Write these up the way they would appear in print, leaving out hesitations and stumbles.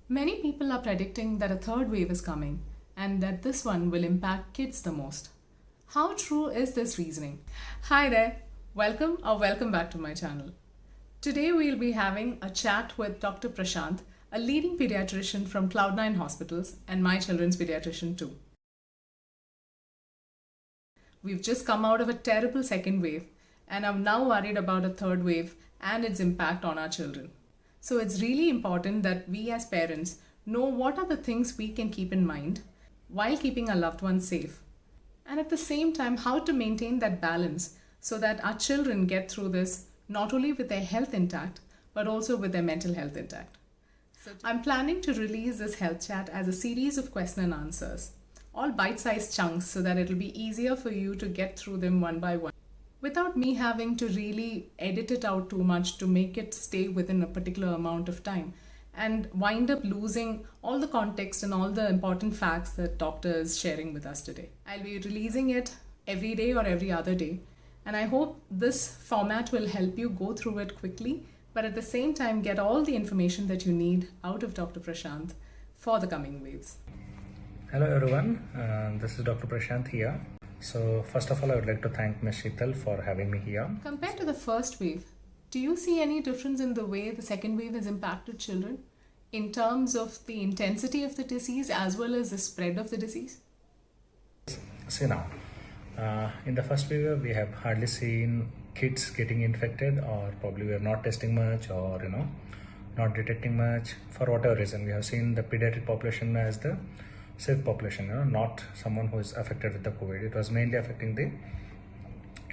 Many people are predicting that a third wave is coming and that this one will impact kids the most. How true is this reasoning? Hi there, welcome back to my channel. Today we'll be having a chat with Dr. Prashant, a leading pediatrician from Cloud9 Hospitals and my children's pediatrician too. We've just come out of a terrible second wave and I'm now worried about a third wave and its impact on our children. So it's really important that we as parents know what are the things we can keep in mind while keeping our loved ones safe. And at the same time, how to maintain that balance so that our children get through this not only with their health intact, but also with their mental health intact. So I'm planning to release this health chat as a series of question and answers, all bite-sized chunks so that it'll be easier for you to get through them one by one, without me having to really edit it out too much to make it stay within a particular amount of time and wind up losing all the context and all the important facts that doctor is sharing with us today. I'll be releasing it every day or every other day, and I hope this format will help you go through it quickly, but at the same time get all the information that you need out of Dr. Prashant for the coming waves. Hello everyone, this is Dr. Prashant here. So first of all, I would like to thank Ms. Sheetal for having me here. Compared to the first wave, do you see any difference in the way the second wave has impacted children in terms of the intensity of the disease as well as the spread of the disease? See now, in the first wave, we have hardly seen kids getting infected, or probably we are not testing much, or not detecting much for whatever reason. We have seen the pediatric population as the safe population, not someone who is affected with the COVID. It was mainly affecting the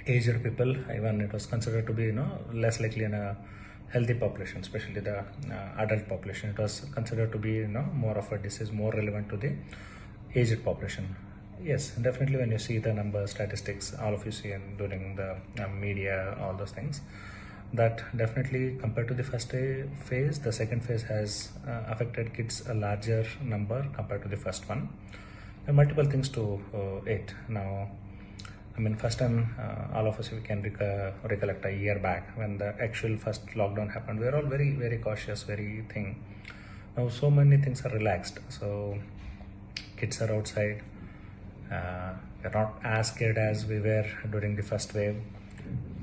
aged people. Even it was considered to be less likely in a healthy population, especially the adult population. It was considered to be more of a disease more relevant to the aged population. Yes, definitely when you see the numbers, statistics, all of you see during the media, all those things, that definitely compared to the first phase, the second phase has affected kids a larger number compared to the first one. There are multiple things to it. Now, I mean, first time all of us, we can recollect a year back when the actual first lockdown happened. We were all very, very cautious, very thing. Now, so many things are relaxed. So, kids are outside. We're not as scared as we were during the first wave.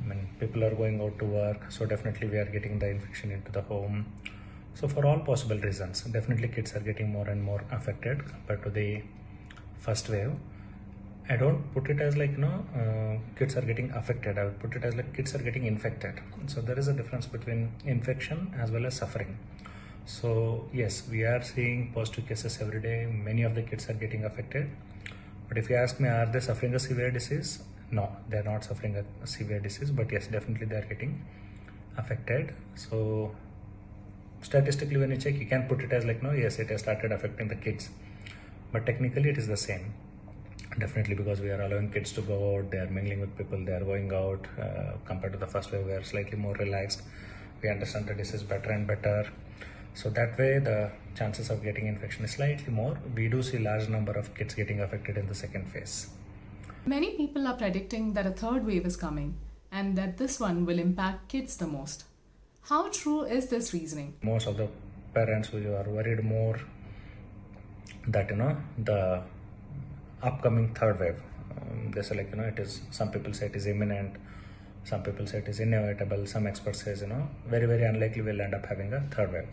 I mean, people are going out to work, so definitely we are getting the infection into the home. So for all possible reasons, definitely kids are getting more and more affected compared to the first wave. I don't put it as like kids are getting affected. I would put it as like kids are getting infected. So there is a difference between infection as well as suffering. So yes, we are seeing positive cases every day. Many of the kids are getting affected. But if you ask me, are they suffering a severe disease? No, they're not suffering a severe disease, but yes, definitely they're getting affected. So statistically, when you check, you can put it as like, no, yes, it has started affecting the kids, but technically it is the same. Definitely, because we are allowing kids to go out, they are mingling with people, they are going out. Compared to the first wave, we are slightly more relaxed. We understand the disease better and better. So that way, the chances of getting infection is slightly more. We do see large number of kids getting affected in the second phase. Many people are predicting that a third wave is coming and that this one will impact kids the most. How true is this reasoning? Most of the parents who are worried more that the upcoming third wave, they say like it is, some people say it is imminent, some people say it is inevitable, some experts says very, very unlikely we'll end up having a third wave.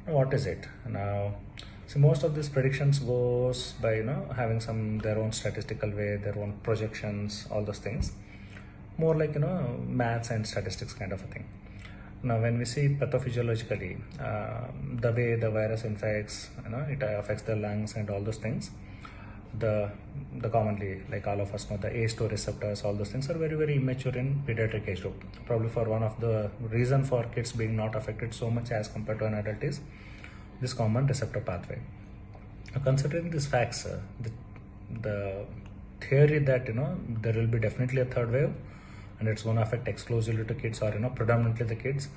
What is it now? So most of these predictions goes by having their own statistical way, their own projections, all those things, more like maths and statistics kind of a thing. Now when we see pathophysiologically, the way the virus infects, it affects the lungs and all those things, the commonly, like all of us know, the ACE2 receptors, all those things are very, very immature in pediatric age group. Probably for one of the reason for kids being not affected so much as compared to an adult is this common receptor pathway. Now, considering these facts, the theory that there will be definitely a third wave and it's going to affect exclusively to kids, or predominantly the kids,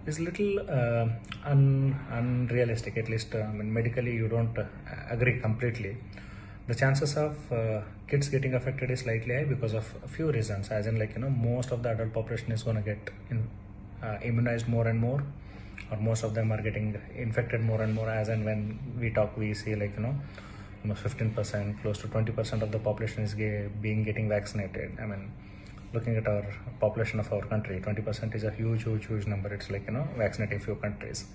is little unrealistic. At least medically you don't agree completely. The chances of kids getting affected is slightly high because of a few reasons, as in most of the adult population is going to get immunized more and more. or most of them are getting infected more and more. As and when we talk, we see like, almost 15%, close to 20% of the population is getting vaccinated. I mean, looking at our population of our country, 20% is a huge number. It's like, vaccinating few countries.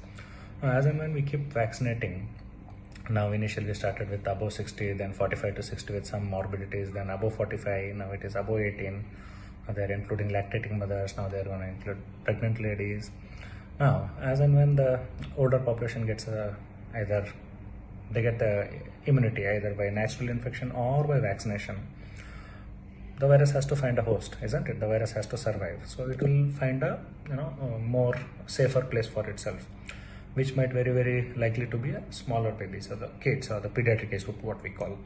As and when we keep vaccinating, now initially we started with above 60, then 45 to 60 with some morbidities, then above 45, now it is above 18. They're including lactating mothers, now they're going to include pregnant ladies. Now, as and when the older population gets either they get the immunity either by natural infection or by vaccination, the virus has to find a host, isn't it? The virus has to survive, so it will find a more safer place for itself, which might very likely to be a smaller babies or the kids or the pediatric age group, what we call.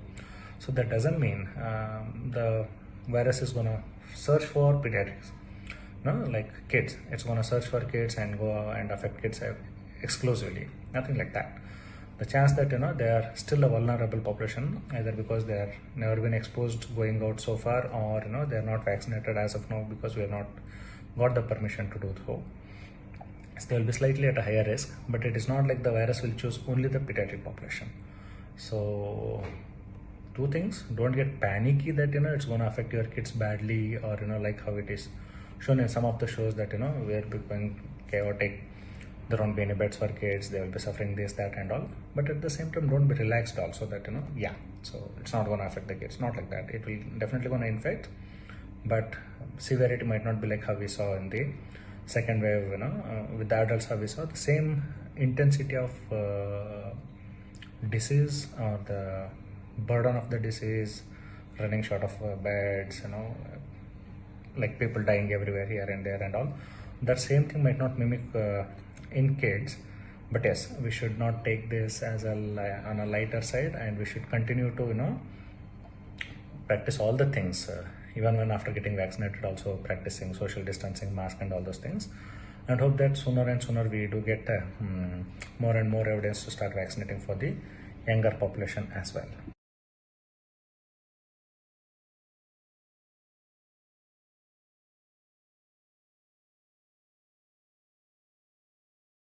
So that doesn't mean the virus is gonna search for pediatrics, like kids. It's gonna search for kids and go and affect kids exclusively. Nothing like that. The chance that they are still a vulnerable population, either because they have never been exposed going out so far, or they are not vaccinated as of now because we have not got the permission to do so. So they will be slightly at a higher risk, but it is not like the virus will choose only the pediatric population. So two things: don't get panicky that it's going to affect your kids badly, or like how it is shown in some of the shows that we're becoming chaotic. There won't be any beds for kids, they will be suffering this, that and all. But at the same time, don't be relaxed also that so it's not going to affect the kids. Not like that. It will definitely going to infect, but severity might not be like how we saw in the second wave. With the adults, how we saw the same intensity of disease, or the burden of the disease, running short of beds, like people dying everywhere here and there and all. That same thing might not mimic in kids, but yes, we should not take this as on a lighter side, and we should continue to practice all the things, even when after getting vaccinated, also practicing social distancing, mask and all those things, and hope that sooner and sooner we do get more and more evidence to start vaccinating for the younger population as well.